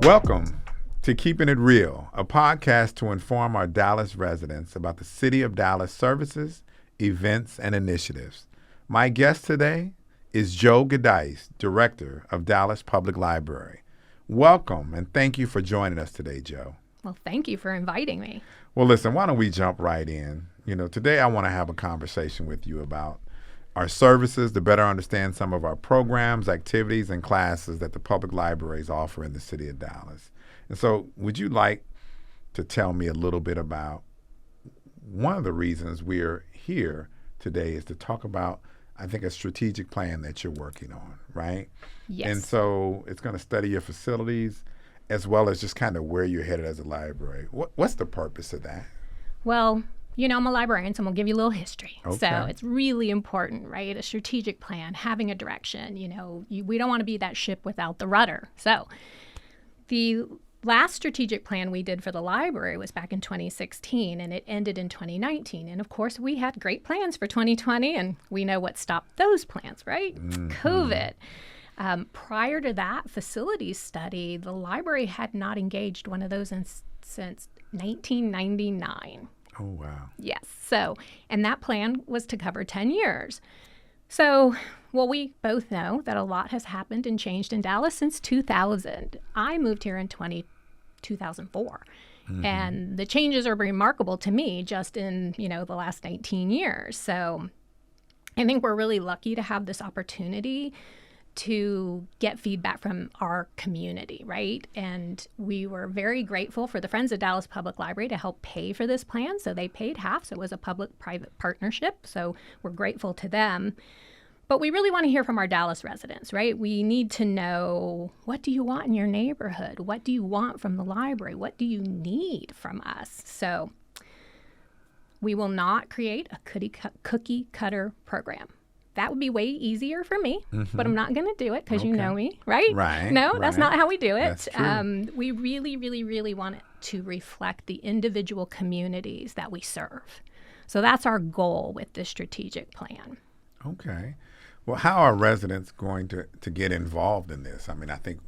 Welcome to Keeping It Real, a podcast to inform our Dallas residents about the City of Dallas services, events, and initiatives. My guest today is Giudice, Director of Dallas Public Library. Welcome, and thank you for joining us today, Joe. Well, thank you for inviting me. Well, listen, why don't we jump right in? Today I want to have a conversation with you about our services to better understand some of our programs, activities, and classes that the public libraries offer in the city of Dallas. And so would you like to tell me a little bit about one of the reasons we're here today is to talk about, I think, a strategic plan that you're working on, right? Yes. And so it's going to study your facilities as well as just kind of where you're headed as a library. What's the purpose of that? Well, I'm a librarian, so I'm going to give you a little history. Okay. So it's really important, right? A strategic plan, having a direction. We don't want to be that ship without the rudder. So the last strategic plan we did for the library was back in 2016, and it ended in 2019. And of course, we had great plans for 2020, and we know what stopped those plans, right? Mm-hmm. COVID. Prior to that facilities study, the library had not engaged one of those since 1999. Oh, wow. Yes. So, and that plan was to cover 10 years. So, well, we both know that a lot has happened and changed in Dallas since 2000. I moved here in 2004. Mm-hmm. And the changes are remarkable to me just in, the last 19 years. So I think we're really lucky to have this opportunity to get feedback from our community, right? And we were very grateful for the Friends of Dallas Public Library to help pay for this plan. So they paid half, so it was a public-private partnership. So we're grateful to them. But we really want to hear from our Dallas residents, right? We need to know, what do you want in your neighborhood? What do you want from the library? What do you need from us? So we will not create a cookie cutter program. That would be way easier for me, but I'm not going to do it because you know me, right? Right. No, right. That's not how we do it. That's true. We really, really, really want it to reflect the individual communities that we serve. So that's our goal with this strategic plan. Okay. Well, how are residents going to get involved in this? I mean, I think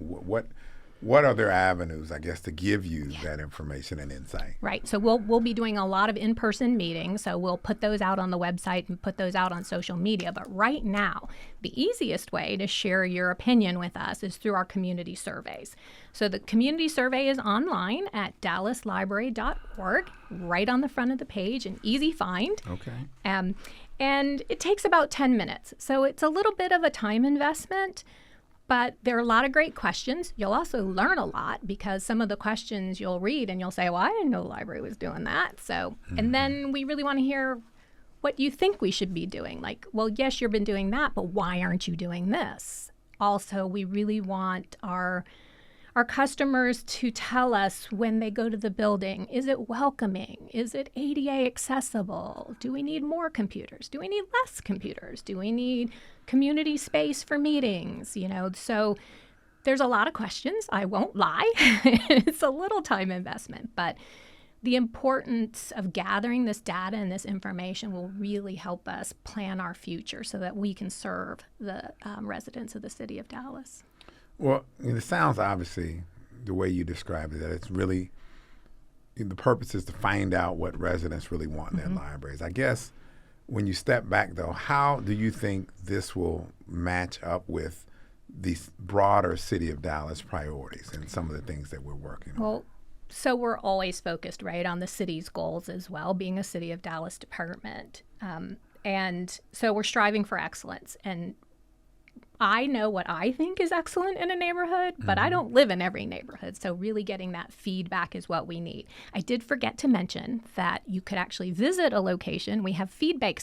what are their avenues, I guess, to give you that information and insight? Right. So we'll be doing a lot of in-person meetings. So we'll put those out on the website and put those out on social media. But right now, the easiest way to share your opinion with us is through our community surveys. So the community survey is online at dallaslibrary.org, right on the front of the page, an easy find. Okay. And it takes about 10 minutes. So it's a little bit of a time investment. But there are a lot of great questions. You'll also learn a lot because some of the questions you'll read and you'll say, well, I didn't know the library was doing that. So, and then we really want to hear what you think we should be doing. Like, well, yes, you've been doing that, but why aren't you doing this? Also, we really want our customers to tell us when they go to the building, is it welcoming? Is it ADA accessible? Do we need more computers? Do we need less computers? Do we need community space for meetings? So there's a lot of questions. I won't lie. It's a little time investment, but the importance of gathering this data and this information will really help us plan our future so that we can serve the residents of the city of Dallas. Well, it sounds obviously the way you described it, that it's really, the purpose is to find out what residents really want in their libraries. I guess when you step back, though, how do you think this will match up with the broader City of Dallas priorities and some of the things that we're working on? Well, so we're always focused, right, on the city's goals as well, being a City of Dallas department. And so we're striving for excellence. And I know what I think is excellent in a neighborhood, but I don't live in every neighborhood. So really getting that feedback is what we need. I did forget to mention that you could actually visit a location. We have feedback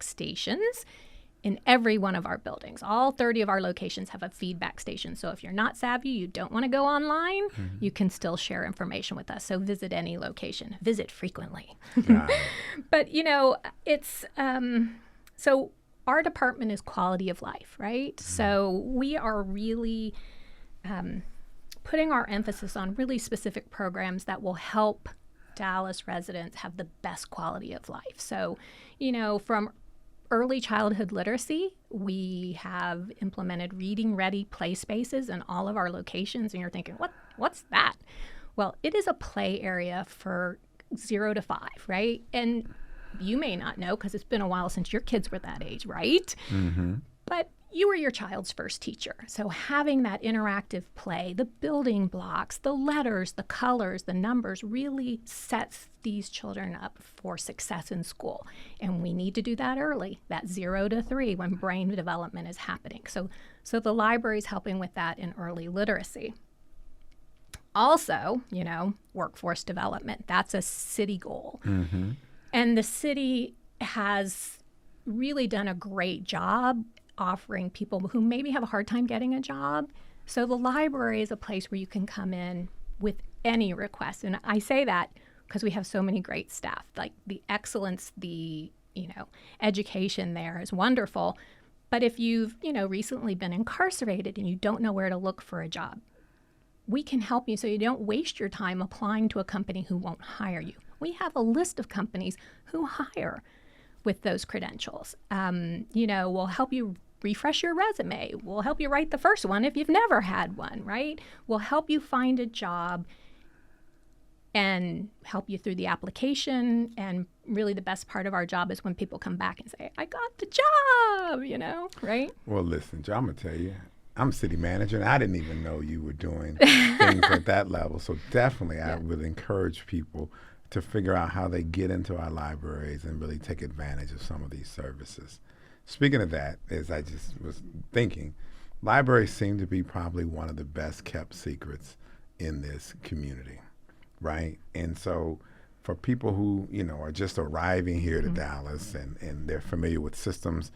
stations in every one of our buildings. All 30 of our locations have a feedback station. So if you're not savvy, you don't want to go online, you can still share information with us. So visit any location. Visit frequently. But, it's so our department is quality of life, right? So we are really putting our emphasis on really specific programs that will help Dallas residents have the best quality of life. So, from early childhood literacy, we have implemented reading ready play spaces in all of our locations. And you're thinking, What's that? Well, it is a play area for 0 to 5, right? And you may not know because it's been a while since your kids were that age, right? Mm-hmm. But you were your child's first teacher. So having that interactive play, the building blocks, the letters, the colors, the numbers really sets these children up for success in school. And we need to do that early, that 0 to 3 when brain development is happening. So the library is helping with that in early literacy. Also, workforce development, that's a city goal. Mm-hmm. And the city has really done a great job offering people who maybe have a hard time getting a job. So the library is a place where you can come in with any request. And I say that because we have so many great staff. Like the excellence, the education there is wonderful. But if you've recently been incarcerated and you don't know where to look for a job, we can help you so you don't waste your time applying to a company who won't hire you. We have a list of companies who hire with those credentials. We'll help you refresh your resume. We'll help you write the first one if you've never had one, right? We'll help you find a job and help you through the application. And really the best part of our job is when people come back and say, I got the job, right? Well, listen, Joe, I'm going to tell you, I'm city manager, and I didn't even know you were doing things at that level. So definitely I would encourage people to figure out how they get into our libraries and really take advantage of some of these services. Speaking of that, as I just was thinking, libraries seem to be probably one of the best kept secrets in this community, right? And so for people who, are just arriving here to Dallas and they're familiar with systems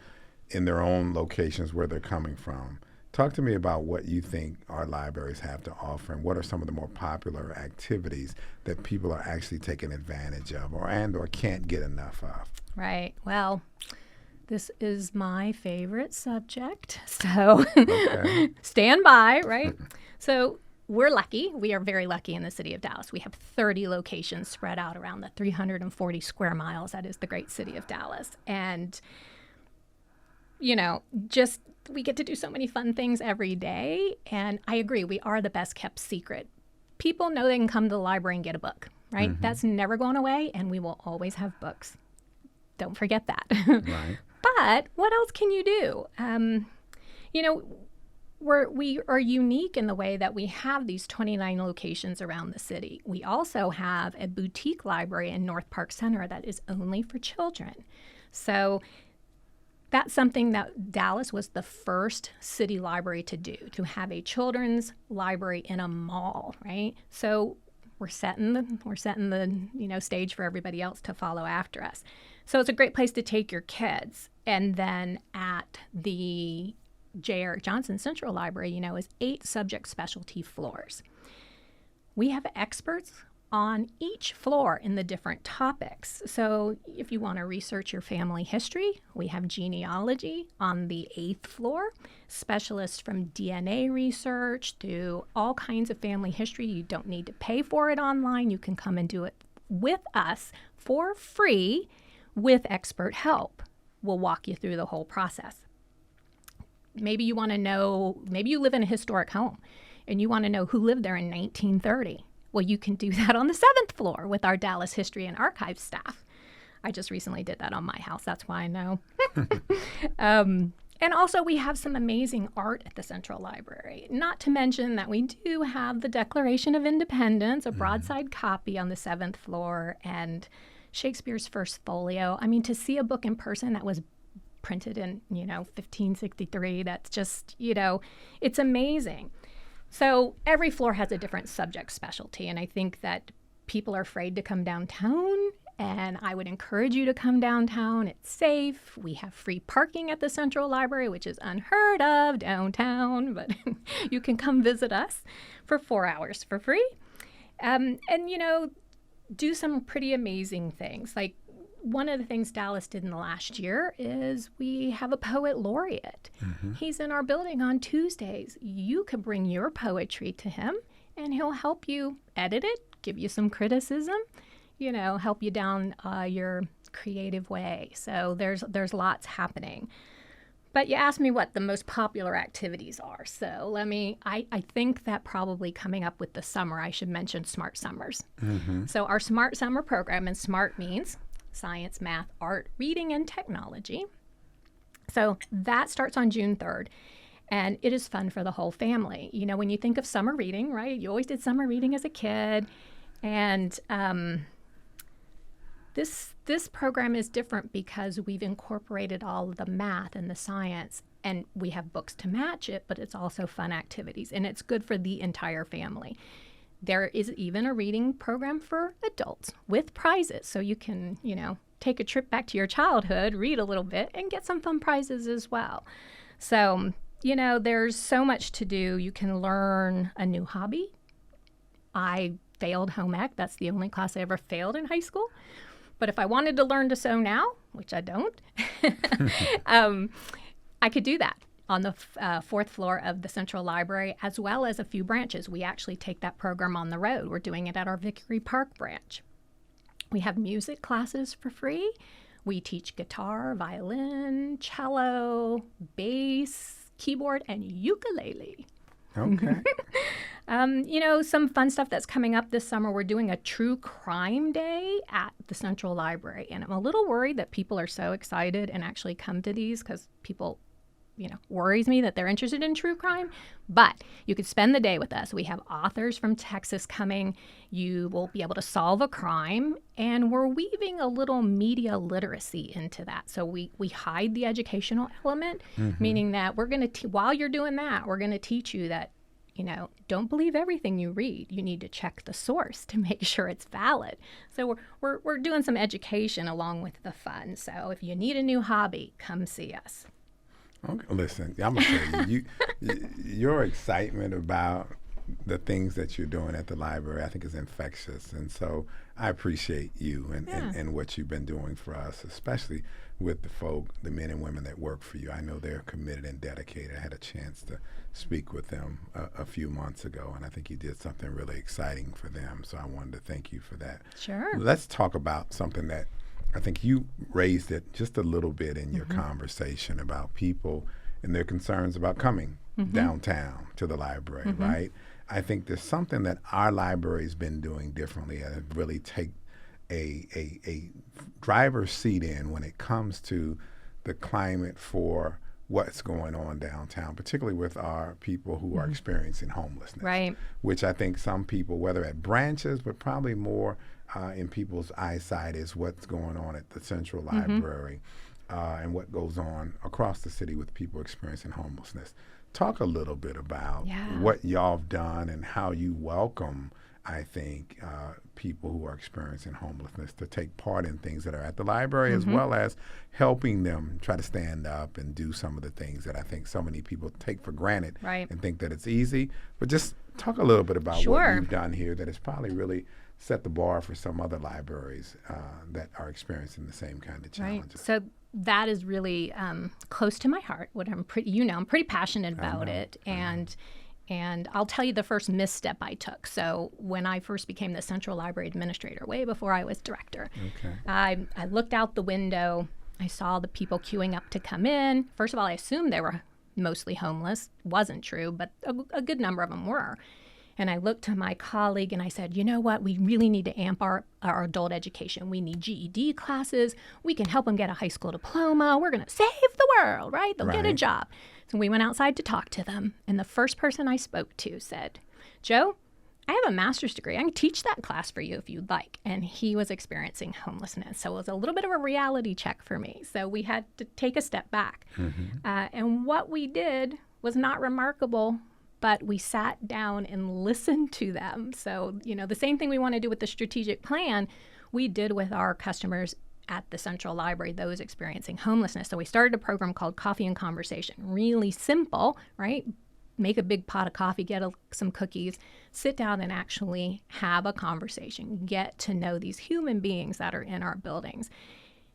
in their own locations where they're coming from, talk to me about what you think our libraries have to offer and what are some of the more popular activities that people are actually taking advantage of or can't get enough of. Right. Well, this is my favorite subject, so stand by, right? So we're lucky. We are very lucky in the city of Dallas. We have 30 locations spread out around the 340 square miles. That is the great city of Dallas. And, we get to do so many fun things every day. And I agree, we are the best kept secret. People know they can come to the library and get a book, right? Mm-hmm. That's never going away, and we will always have books. Don't forget that. Right. But what else can you do? We are unique in the way that we have these 29 locations around the city. We also have a boutique library in North Park Center that is only for children. So that's something that Dallas was the first city library to do, to have a children's library in a mall, right? So we're setting the stage for everybody else to follow after us. So it's a great place to take your kids. And then at the J.R. Johnson Central Library, is 8 subject specialty floors. We have experts on each floor in the different topics. So if you want to research your family history, we have genealogy on the 8th floor, specialists from DNA research to all kinds of family history. You don't need to pay for it online. You can come and do it with us for free with expert help. We'll walk you through the whole process. Maybe you want to know, maybe you live in a historic home and you want to know who lived there in 1930. Well, you can do that on the 7th floor with our Dallas History and Archives staff. I just recently did that on my house. That's why I know. And also we have some amazing art at the Central Library. Not to mention that we do have the Declaration of Independence, a broadside copy on the 7th floor, and Shakespeare's first folio. I mean, to see a book in person that was printed in, 1563, that's just, it's amazing. So every floor has a different subject specialty, and I think that people are afraid to come downtown, and I would encourage you to come downtown. It's safe. We have free parking at the Central Library, which is unheard of downtown, but you can come visit us for 4 hours for free. And, do some pretty amazing things. Like one of the things Dallas did in the last year is we have a poet laureate. Mm-hmm. He's in our building on Tuesdays. You could bring your poetry to him, and he'll help you edit it, give you some criticism, help you down your creative way. So there's lots happening. But you asked me what the most popular activities are. So I think that probably coming up with the summer, I should mention Smart Summers. So our Smart Summer program, and SMART means science, math, art, reading, and technology. So that starts on June 3rd. And it is fun for the whole family. You know, when you think of summer reading, right? You always did summer reading as a kid. And this program is different because we've incorporated all of the math and the science, and we have books to match it, but it's also fun activities, and it's good for the entire family. There is even a reading program for adults with prizes, so you can, you know, take a trip back to your childhood, read a little bit, and get some fun prizes as well. So, you know, there's so much to do. You can learn a new hobby. I failed home ec. That's the only class I ever failed in high school. But if I wanted to learn to sew now, which I don't, I could do that on the fourth floor of the Central Library, as well as a few branches. We actually take that program on the road. We're doing it at our Vickery Park branch. We have music classes for free. We teach guitar, violin, cello, bass, keyboard, and ukulele. Okay. You know, some fun stuff that's coming up this summer. We're doing a true crime day at the Central Library. And I'm a little worried that people are so excited and actually come to these because people, you know, worries me that they're interested in true crime. But you could spend the day with us. We have authors from Texas coming. You will be able to solve a crime. And we're weaving a little media literacy into that. So we hide the educational element, meaning that we're going to, while you're doing that, we're going to teach you that, you know, don't believe everything you read. You need to check the source to make sure it's valid. So we're doing some education along with the fun. So if you need a new hobby, come see us. Okay, listen, I'm gonna tell you, your excitement about the things that you're doing at the library, I think, is infectious, and so I appreciate you and what you've been doing for us, especially with the folk, the men and women that work for you. I know they're committed and dedicated. I had a chance to speak with them a few months ago, and I think you did something really exciting for them. So I wanted to thank you for that. Sure. Let's talk about something that I think you raised it just a little bit in your conversation about people and their concerns about coming downtown to the library, right? I think there's something that our library's been doing differently and really take a driver's seat in when it comes to the climate for what's going on downtown, particularly with our people who are experiencing homelessness. Right. Which I think some people, whether at branches, but probably more in people's eyesight, is what's going on at the Central Library and what goes on across the city with people experiencing homelessness. Talk a little bit about what y'all have done and how you welcome, I think, people who are experiencing homelessness to take part in things that are at the library, as well as helping them try to stand up and do some of the things that I think so many people take for granted and think that it's easy. But just talk a little bit about what you've done here that has probably really set the bar for some other libraries that are experiencing the same kind of challenges. So that is really close to my heart. What I'm pretty passionate about it, and I'll tell you the first misstep I took. So when I first became the Central Library Administrator, way before I was director, I looked out the window. I saw the people queuing up to come in. First of all, I assumed they were mostly homeless. Wasn't true, but a good number of them were. And I looked to my colleague and I said, you know what? We really need to amp our adult education. We need GED classes. We can help them get a high school diploma. We're going to save the world, right? They'll get a job. So we went outside to talk to them. And the first person I spoke to said, Joe, I have a master's degree. I can teach that class for you if you'd like. And he was experiencing homelessness. So it was a little bit of a reality check for me. So we had to take a step back. And what we did was not remarkable, but we sat down and listened to them. So, you know, the same thing we want to do with the strategic plan, we did with our customers at the Central Library, those experiencing homelessness. So we started a program called Coffee and Conversation. Really simple, right? Make a big pot of coffee, get some cookies, sit down and actually have a conversation, get to know these human beings that are in our buildings.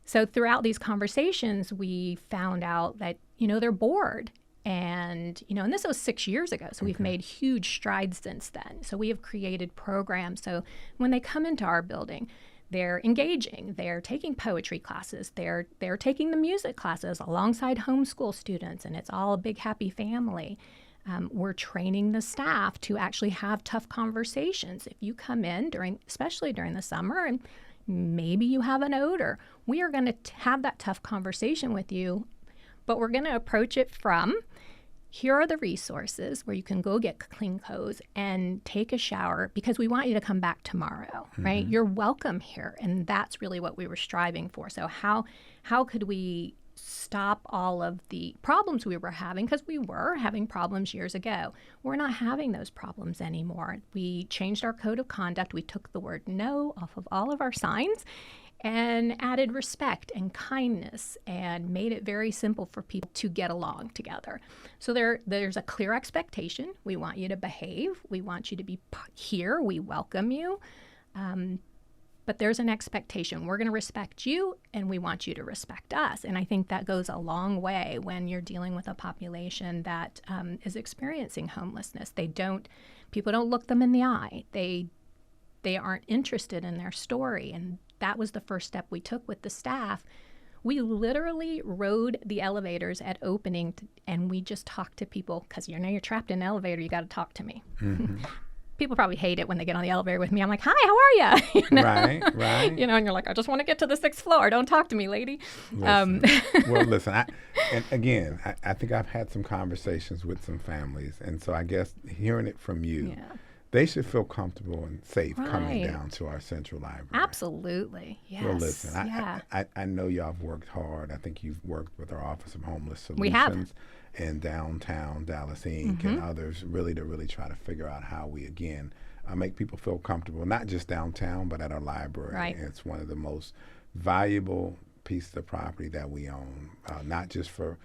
So throughout these conversations, we found out that, you know, they're bored. And, you know, and this was 6 years ago, so we've made huge strides since then. So we have created programs. So when they come into our building, they're engaging. They're taking poetry classes. They're taking the music classes alongside homeschool students, and it's all a big happy family. We're training the staff to actually have tough conversations. If you come in especially during the summer, and maybe you have an odor, we are going to have that tough conversation with you, but we're going to approach it from, here are the resources where you can go get clean clothes and take a shower because we want you to come back tomorrow, right? You're welcome here. And that's really what we were striving for. So how could we stop all of the problems we were having? Because we were having problems years ago. We're not having those problems anymore. We changed our code of conduct. We took the word no off of all of our signs and added respect and kindness and made it very simple for people to get along together. So there's a clear expectation. We want you to behave. We want you to be here. We welcome you. But there's an expectation. We're going to respect you, and we want you to respect us. And I think that goes a long way when you're dealing with a population that is experiencing homelessness. People don't look them in the eye. They aren't interested in their story. And that was the first step we took with the staff. We literally rode the elevators at opening, and we just talked to people because you're trapped in an elevator. You got to talk to me. Mm-hmm. People probably hate it when they get on the elevator with me. I'm like, hi, how are you? Right. And you're like, I just want to get to the 6th floor. Don't talk to me, lady. Listen. Well, listen, I think I've had some conversations with some families. And so I guess hearing it from you, they should feel comfortable and safe coming down to our central library. Absolutely. Yes. Well, listen, I know y'all have worked hard. I think you've worked with our Office of Homeless Solutions. We have. And Downtown Dallas Inc. and others really try to figure out how we, again, make people feel comfortable, not just downtown, but at our library. Right. And it's one of the most valuable pieces of property that we own, not just for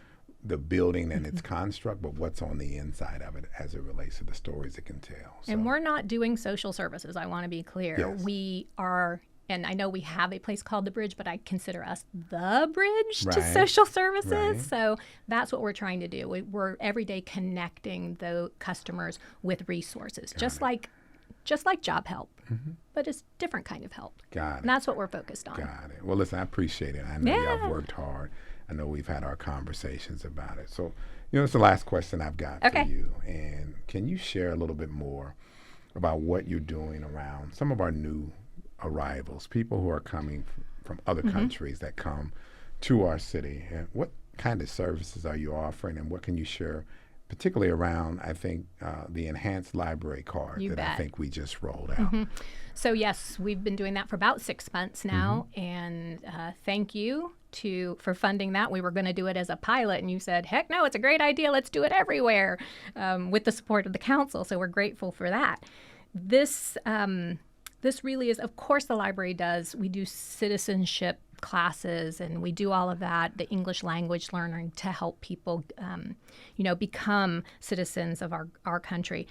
the building and its construct, but what's on the inside of it as it relates to the stories it can tell. So. And we're not doing social services, I want to be clear. Yes. We are, and I know we have a place called The Bridge, but I consider us the bridge to social services. Right. So that's what we're trying to do. We're every day connecting the customers with resources, just like job help, but it's different kind of help. Got it. And that's what we're focused on. Got it. Well, listen, I appreciate it. I know y'all worked hard. I know we've had our conversations about it. So, it's the last question I've got for you. And can you share a little bit more about what you're doing around some of our new arrivals, people who are coming from other countries that come to our city? And what kind of services are you offering, and what can you share, particularly around, I think, the enhanced library card I think we just rolled out? So, yes, we've been doing that for about 6 months now, and thank you for funding that. We were going to do it as a pilot, and you said, heck no, it's a great idea. Let's do it everywhere with the support of the council. So we're grateful for that. This really is, of course, the library does. We do citizenship classes, and we do all of that, the English language learning to help people, become citizens of our country.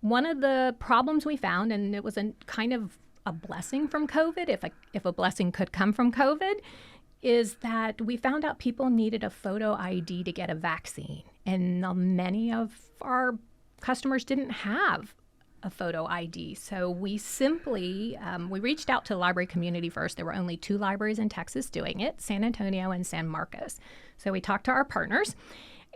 One of the problems we found, and it was a kind of a blessing from COVID, if a blessing could come from COVID, is that we found out people needed a photo ID to get a vaccine. And many of our customers didn't have a photo ID. So we simply, we reached out to the library community first. There were only 2 libraries in Texas doing it, San Antonio and San Marcos. So we talked to our partners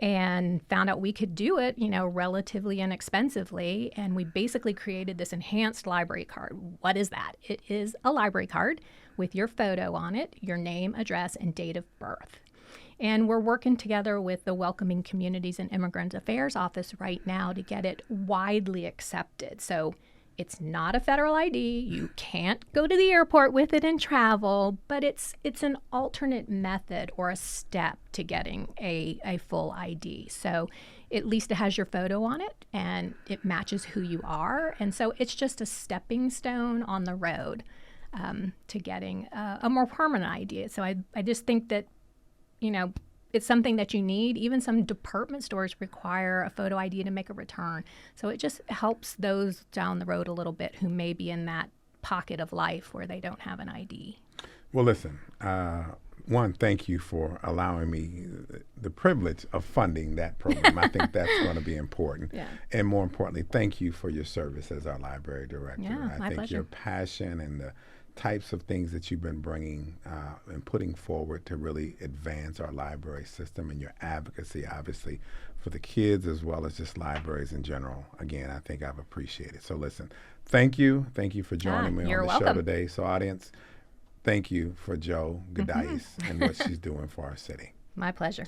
and found out we could do it, relatively inexpensively. And we basically created this enhanced library card. What is that? It is a library card with your photo on it, your name, address, and date of birth. And we're working together with the Welcoming Communities and Immigrant Affairs Office right now to get it widely accepted. So it's not a federal ID. You can't go to the airport with it and travel, but it's an alternate method or a step to getting a full ID. So at least it has your photo on it and it matches who you are. And so it's just a stepping stone on the road to getting a more permanent ID. So I just think that, it's something that you need. Even some department stores require a photo ID to make a return. So it just helps those down the road a little bit who may be in that pocket of life where they don't have an ID. Well, listen, one, thank you for allowing me the privilege of funding that program. I think that's going to be important. Yeah. And more importantly, thank you for your service as our library director. Yeah, I my think pleasure. your passion and the types of things that you've been bringing and putting forward to really advance our library system, and your advocacy, obviously, for the kids as well as just libraries in general. Again, I think I've appreciated. So listen, thank you. Thank you for joining me on the show today. So audience, thank you for Giudice and what she's doing for our city. My pleasure.